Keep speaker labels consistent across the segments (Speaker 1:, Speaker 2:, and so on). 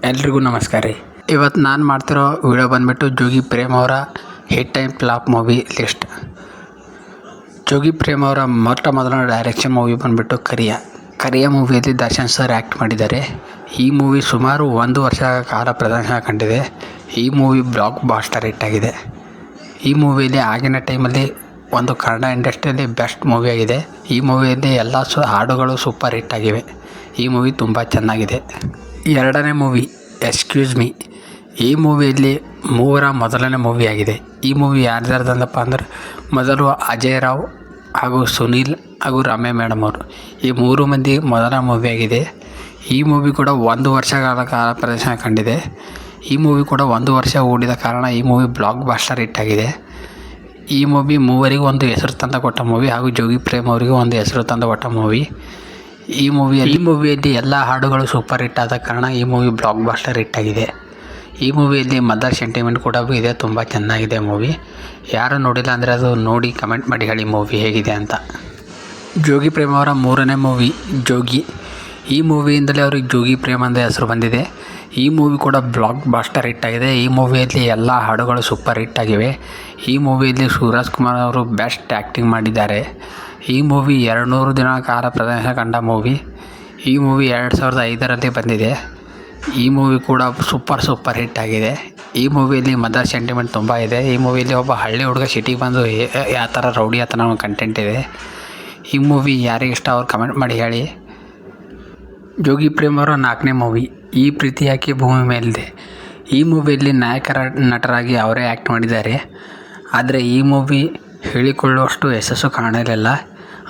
Speaker 1: ಎಲ್ರಿಗೂ ನಮಸ್ಕಾರ ರೀ. ಇವತ್ತು ನಾನು ಮಾಡ್ತಿರೋ ವಿಡಿಯೋ ಬಂದುಬಿಟ್ಟು ಜೋಗಿ ಪ್ರೇಮ್ ಅವರ hit time flop movie list. Jogi Prem ಅವರ ಮೊದಲ ಡೈರೆಕ್ಷನ್ ಮೂವಿ ಬಂದುಬಿಟ್ಟು ಕರಿಯ ಮೂವಿಯಲ್ಲಿ ದರ್ಶನ್ ಸರ್ ಆ್ಯಕ್ಟ್ ಮಾಡಿದ್ದಾರೆ. ಈ ಮೂವಿ ಸುಮಾರು 1 ವರ್ಷ ಕಾಲ ಪ್ರದರ್ಶನ ಕಂಡಿದೆ. ಈ ಮೂವಿ ಬ್ಲಾಕ್ ಬಾಸ್ಟರ್ ಹಿಟ್ ಆಗಿದೆ. ಈ ಮೂವಿಯಲ್ಲಿ ಆಗಿನ ಟೈಮಲ್ಲಿ ಒಂದು ಕನ್ನಡ ಇಂಡಸ್ಟ್ರಿಯಲ್ಲಿ ಬೆಸ್ಟ್ ಮೂವಿ ಆಗಿದೆ. ಈ ಮೂವಿಯಲ್ಲಿ ಎಲ್ಲ ಹಾಡುಗಳು ಸೂಪರ್ ಹಿಟ್ ಆಗಿವೆ. ಈ ಮೂವಿ ತುಂಬ ಚೆನ್ನಾಗಿದೆ. ಎರಡನೇ ಮೂವಿ ಎಕ್ಸ್ಕ್ಯೂಸ್ ಮೀ. ಈ ಮೂವಿಯಲ್ಲಿ ಮೊದಲನೇ ಮೂವಿ ಆಗಿದೆ. ಈ ಮೂವಿ ಯಾರ್ದಾರ್ದಂದಪ್ಪ ಅಂದ್ರೆ ಮೊದಲು ಅಜಯ್ ರಾವ್ ಹಾಗೂ ಸುನೀಲ್ ಹಾಗೂ ರಮ್ಯಾ ಮೇಡಮ್ ಅವರು, ಈ 3 ಮಂದಿ ಮೊದಲ ಮೂವಿ ಆಗಿದೆ. ಈ ಮೂವಿ ಕೂಡ 1 ವರ್ಷಗಳ ಕಾಲ ಪ್ರದರ್ಶನ ಕಂಡಿದೆ. ಈ ಮೂವಿ ಕೂಡ 1 ವರ್ಷ ಓಡಿದ ಕಾರಣ ಈ ಮೂವಿ ಬ್ಲಾಕ್ ಬಾಸ್ಟರ್ ಹಿಟ್ ಆಗಿದೆ. ಈ ಮೂವಿ ಮೂವರಿಗೂ ಒಂದು ಹೆಸರು ತಂದು ಕೊಟ್ಟ ಮೂವಿ ಹಾಗೂ ಜೋಗಿ ಪ್ರೇಮ್ ಅವರಿಗೂ ಒಂದು ಹೆಸರು ತಂದು ಕೊಟ್ಟ ಮೂವಿ. ಈ ಮೂವಿಯಲ್ಲಿ ಎಲ್ಲ ಹಾಡುಗಳು ಸೂಪರ್ ಹಿಟ್ ಆದ ಕಾರಣ ಈ ಮೂವಿ ಬ್ಲಾಕ್ ಬಾಸ್ಟರ್ ಹಿಟ್ ಆಗಿದೆ. ಈ ಮೂವಿಯಲ್ಲಿ ಮದರ್ ಸೆಂಟಿಮೆಂಟ್ ಕೂಡ ಇದೆ. ತುಂಬ ಚೆನ್ನಾಗಿದೆ ಮೂವಿ. ಯಾರು ನೋಡಿಲ್ಲ ಅಂದರೆ ಅದು ನೋಡಿ ಕಮೆಂಟ್ ಮಾಡಿ ಹೇಳಿ ಮೂವಿ ಹೇಗಿದೆ ಅಂತ. ಜೋಗಿ ಪ್ರೇಮ್ ಅವರ 3ನೇ ಮೂವಿ ಜೋಗಿ. ಈ ಮೂವಿಯಿಂದಲೇ ಅವ್ರಿಗೆ ಜೋಗಿ ಪ್ರೇಮ್ ಅಂತ ಹೆಸರು ಬಂದಿದೆ. ಈ ಮೂವಿ ಕೂಡ ಬ್ಲಾಕ್ ಬಾಸ್ಟರ್ ಹಿಟ್ ಆಗಿದೆ. ಈ ಮೂವಿಯಲ್ಲಿ ಎಲ್ಲ ಹಾಡುಗಳು ಸೂಪರ್ ಹಿಟ್ ಆಗಿವೆ. ಈ ಮೂವಿಯಲ್ಲಿ ಶಿವರಾಜ್ ಕುಮಾರ್ ಅವರು ಬೆಸ್ಟ್ ಆ್ಯಕ್ಟಿಂಗ್ ಮಾಡಿದ್ದಾರೆ. ಈ ಮೂವಿ 200 ದಿನಗಳ ಕಾಲ ಪ್ರದರ್ಶನ ಕಂಡ ಮೂವಿ. ಈ ಮೂವಿ 2005ರಲ್ಲಿ ಬಂದಿದೆ. ಈ ಮೂವಿ ಕೂಡ ಸೂಪರ್ ಹಿಟ್ ಆಗಿದೆ. ಈ ಮೂವಿಯಲ್ಲಿ ಮದರ್ ಸೆಂಟಿಮೆಂಟ್ ತುಂಬ ಇದೆ. ಈ ಮೂವಿಯಲ್ಲಿ ಒಬ್ಬ ಹಳ್ಳಿ ಹುಡುಗ ಸಿಟಿಗೆ ಬಂದು ಯಾವ ಥರ ರೌಡಿ ಆ ಥರ ಕಂಟೆಂಟ್ ಇದೆ. ಈ ಮೂವಿ ಯಾರಿಗೆ ಇಷ್ಟ ಅವ್ರು ಕಮೆಂಟ್ ಮಾಡಿ ಹೇಳಿ. ಜೋಗಿ ಪ್ರೇಮ್ ಅವರ 4ನೇ ಮೂವಿ ಈ ಪ್ರೀತಿ ಯಾಕೆ ಭೂಮಿ ಮೇಲಿದೆ. ಈ ಮೂವಿಯಲ್ಲಿ ನಟರಾಗಿ ಅವರೇ ಆ್ಯಕ್ಟ್ ಮಾಡಿದ್ದಾರೆ. ಆದರೆ ಈ ಮೂವಿ ಹೇಳಿಕೊಳ್ಳುವಷ್ಟು ಯಶಸ್ಸು ಕಾಣಲಿಲ್ಲ.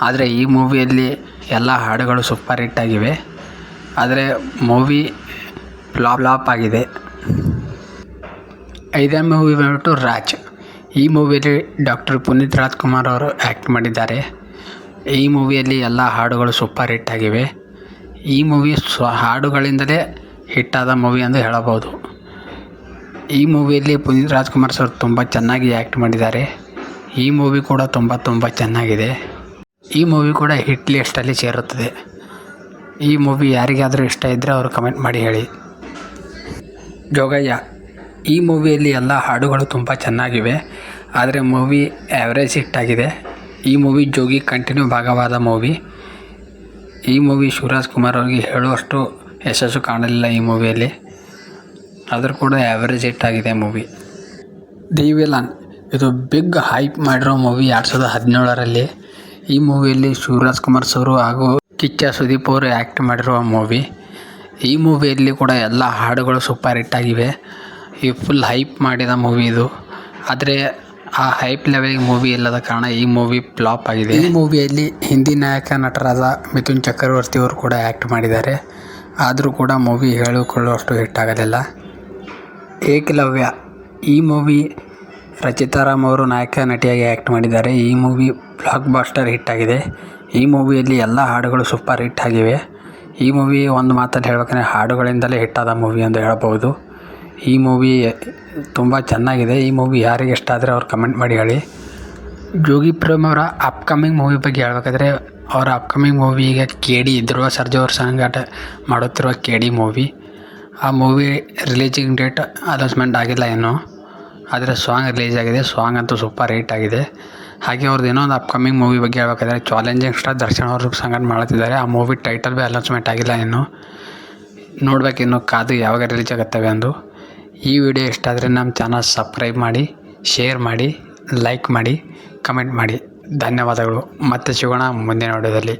Speaker 1: ಆದರೆ ಈ ಮೂವಿಯಲ್ಲಿ ಎಲ್ಲ ಹಾಡುಗಳು ಸೂಪರ್ ಹಿಟ್ ಆಗಿವೆ. ಆದರೆ ಮೂವಿ ಫ್ಲಾಪ್ ಆಗಿದೆ. 5ನೇ ಮೂವಿ ಬಂದ್ಬಿಟ್ಟು ರಾಜ್. ಈ ಮೂವಿಯಲ್ಲಿ ಡಾಕ್ಟರ್ ಪುನೀತ್ ರಾಜ್ಕುಮಾರ್ ಅವರು ಆ್ಯಕ್ಟ್ ಮಾಡಿದ್ದಾರೆ. ಈ ಮೂವಿಯಲ್ಲಿ ಎಲ್ಲ ಹಾಡುಗಳು ಸೂಪರ್ ಹಿಟ್ ಆಗಿವೆ. ಈ ಮೂವಿ ಹಾಡುಗಳಿಂದಲೇ ಹಿಟ್ಟಾದ ಮೂವಿ ಎಂದು ಹೇಳಬಹುದು. ಈ ಮೂವಿಯಲ್ಲಿ ಪುನೀತ್ ರಾಜ್ಕುಮಾರ್ ಸರ್ ತುಂಬ ಚೆನ್ನಾಗಿ ಆ್ಯಕ್ಟ್ ಮಾಡಿದ್ದಾರೆ. ಈ ಮೂವಿ ಕೂಡ ತುಂಬ ಚೆನ್ನಾಗಿದೆ. ಈ ಮೂವಿ ಕೂಡ ಹಿಟ್ ಲಿಸ್ಟಲ್ಲಿ ಸೇರುತ್ತದೆ. ಈ ಮೂವಿ ಯಾರಿಗಾದರೂ ಇಷ್ಟ ಇದ್ದರೆ ಅವರು ಕಮೆಂಟ್ ಮಾಡಿ ಹೇಳಿ. ಜೋಗಯ್ಯ. ಈ ಮೂವಿಯಲ್ಲಿ ಎಲ್ಲ ಹಾಡುಗಳು ತುಂಬ ಚೆನ್ನಾಗಿವೆ. ಆದರೆ ಮೂವಿ ಆ್ಯಾವ್ರೇಜ್ ಹಿಟ್ ಆಗಿದೆ. ಈ ಮೂವಿ ಜೋಗಿ ಕಂಟಿನ್ಯೂ ಭಾಗವಾದ ಮೂವಿ. ಈ ಮೂವಿ ಶಿವರಾಜ್ ಕುಮಾರ್ ಅವರಿಗೆ ಹೇಳುವಷ್ಟು ಯಶಸ್ಸು ಕಾಣಲಿಲ್ಲ ಈ ಮೂವಿಯಲ್ಲಿ. ಆದರೂ ಕೂಡ ಆ್ಯಾವ್ರೇಜ್ ಹಿಟ್ ಆಗಿದೆ ಮೂವಿ. The villain. ಇದು ಬಿಗ್ ಹೈಪ್ ಮಾಡಿರೋ ಮೂವಿ 2017ರಲ್ಲಿ. ಈ ಮೂವಿಯಲ್ಲಿ ಶಿವರಾಜ್ ಕುಮಾರ್ ಸರು ಹಾಗೂ ಕಿಚ್ಚ ಸುದೀಪ್ ಅವರು ಆ್ಯಕ್ಟ್ ಮಾಡಿರುವ ಮೂವಿ. ಈ ಮೂವಿಯಲ್ಲಿ ಕೂಡ ಎಲ್ಲ ಹಾಡುಗಳು ಸೂಪರ್ ಹಿಟ್ ಆಗಿವೆ. ಈ ಫುಲ್ ಹೈಪ್ ಮಾಡಿದ ಮೂವಿ ಇದು. ಆದರೆ ಆ ಹೈಪ್ ಲೆವೆಲ್ಗೆ ಮೂವಿ ಇಲ್ಲದ ಕಾರಣ ಈ ಮೂವಿ ಫ್ಲಾಪ್ ಆಗಿದೆ. ಈ ಮೂವಿಯಲ್ಲಿ ಹಿಂದಿ ನಾಯಕ ನಟರಾದ ಮಿಥುನ್ ಚಕ್ರವರ್ತಿ ಅವರು ಕೂಡ ಆ್ಯಕ್ಟ್ ಮಾಡಿದ್ದಾರೆ. ಆದರೂ ಕೂಡ ಮೂವಿ ಹೇಳಿಕೊಳ್ಳುವಷ್ಟು ಹಿಟ್ ಆಗಲಿಲ್ಲ. ಏಕಲವ್ಯ. ಈ ಮೂವಿ ರಚಿತಾ ರಾಮ್ ಅವರು ನಾಯಕ ನಟಿಯಾಗಿ ಆ್ಯಕ್ಟ್ ಮಾಡಿದ್ದಾರೆ. ಈ ಮೂವಿ ಬ್ಲಾಕ್ ಬಾಸ್ಟರ್ ಹಿಟ್ ಆಗಿದೆ. ಈ ಮೂವಿಯಲ್ಲಿ ಎಲ್ಲ ಹಾಡುಗಳು ಸೂಪರ್ ಹಿಟ್ ಆಗಿವೆ. ಈ ಮೂವಿ ಒಂದು ಮಾತಲ್ಲಿ ಹೇಳಬೇಕಂದ್ರೆ ಹಾಡುಗಳಿಂದಲೇ ಹಿಟ್ಟಾದ ಮೂವಿ ಎಂದು ಹೇಳಬಹುದು. ಈ ಮೂವಿ ತುಂಬ ಚೆನ್ನಾಗಿದೆ. ಈ ಮೂವಿ ಯಾರಿಗೆ ಇಷ್ಟ ಆದರೆ ಅವ್ರು ಕಮೆಂಟ್ ಮಾಡಿ ಹೇಳಿ. ಜೋಗಿ ಪ್ರೇಮ್ ಅವರ ಅಪ್ಕಮಿಂಗ್ ಮೂವಿ ಬಗ್ಗೆ ಹೇಳಬೇಕಾದ್ರೆ ಅವರ ಅಪ್ಕಮಿಂಗ್ ಮೂವಿ ಈಗ KD ಧ್ರುವ ಸರ್ಜಾ ಅವ್ರ ಸಂಗಾಟ ಮಾಡುತ್ತಿರುವ KD ಮೂವಿ. ಆ ಮೂವಿ ರಿಲೀಸಿಂಗ್ ಡೇಟ್ ಅನೌನ್ಸ್ಮೆಂಟ್ ಆಗಿಲ್ಲ ಇನ್ನೂ. ಆದರೆ ಸಾಂಗ್ ರಿಲೀಸ್ ಆಗಿದೆ. ಸಾಂಗ್ ಅಂತೂ ಸೂಪರ್ ಹಿಟ್ ಆಗಿದೆ. ಹಾಗೆ ಅವ್ರದ್ದು ಇನ್ನೊಂದು ಅಪ್ಕಮಿಂಗ್ ಮೂವಿ ಬಗ್ಗೆ ಹೇಳಬೇಕಾದ್ರೆ ಚಾಲೆಂಜಿಂಗ್ ಸ್ಟಾರ್ ದರ್ಶನ್ ಅವರು ಸಂಗಡ ಮಾಡುತ್ತಿದ್ದಾರೆ. ಆ ಮೂವಿ ಟೈಟಲ್ ಅನೌನ್ಸ್ಮೆಂಟ್ ಆಗಿಲ್ಲ ಇನ್ನೂ. ನೋಡ್ಬೇಕು ಇನ್ನು ಕಾದು ಯಾವಾಗ ರಿಲೀಸ್ ಆಗುತ್ತವೆ ಎಂದು. ಈ ವಿಡಿಯೋ ಇಷ್ಟ ಆದರೆ ನಮ್ಮ ಚಾನಲ್ ಸಬ್ಸ್ಕ್ರೈಬ್ ಮಾಡಿ, ಶೇರ್ ಮಾಡಿ, ಲೈಕ್ ಮಾಡಿ, ಕಮೆಂಟ್ ಮಾಡಿ. ಧನ್ಯವಾದಗಳು. ಮತ್ತೆ ಸಿಗೋಣ ಮುಂದಿನ ವಿಡಿಯೋದಲ್ಲಿ.